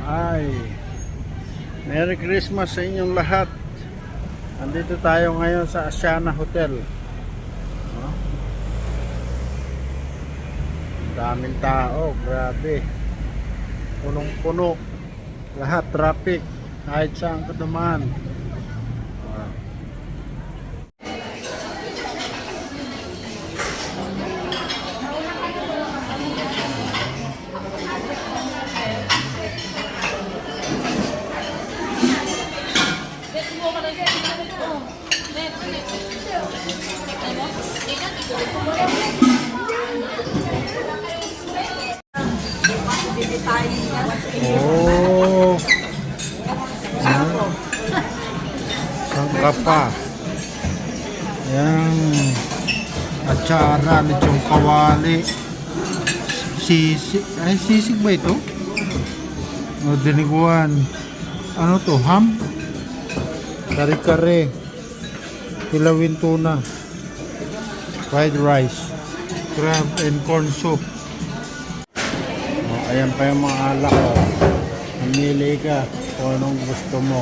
Ay, Merry Christmas sa inyong lahat. Andito tayo ngayon sa Asiana Hotel. Daming tao, grabe. Punong-puno. Lahat traffic, kahit saan ka dumaan. Oh, sangka pa. Yan, atsara, lechong kawali, sisig. Ay, sisig ba ito? O, diniguan. Ano to, ham? Kare-kare, kilawin tuna, fried rice, crab and corn soup. Ayan pa yung mga alak ko. Mamili ka kung anong gusto mo.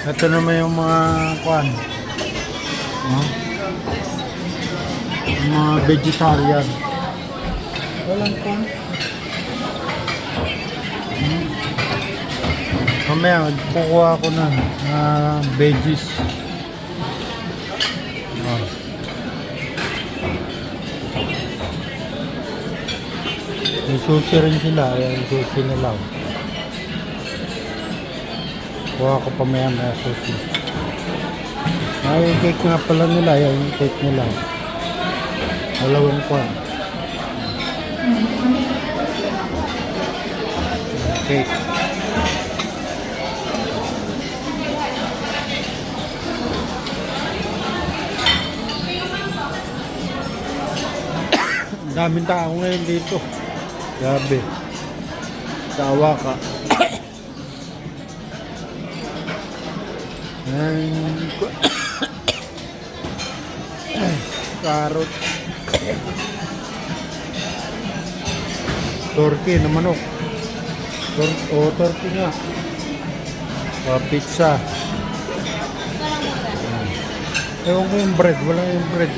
Ito naman yung mga kwan. Yung mga vegetarian. Walang kwan. Mamaya kukuha ko na veggies. May sushi rin sila, ayan sushi nila. Kuha ko pa maya sushi. Ay, cake nga pala nila, ayan yung cake nila. Dalawang kwan. Cake. Daming tao ngayon dito. Grabe. Sawa ka. Karot. Turkey na manok. Turkey nga. Pizza. Ewan ko yung bread. Wala yung bread.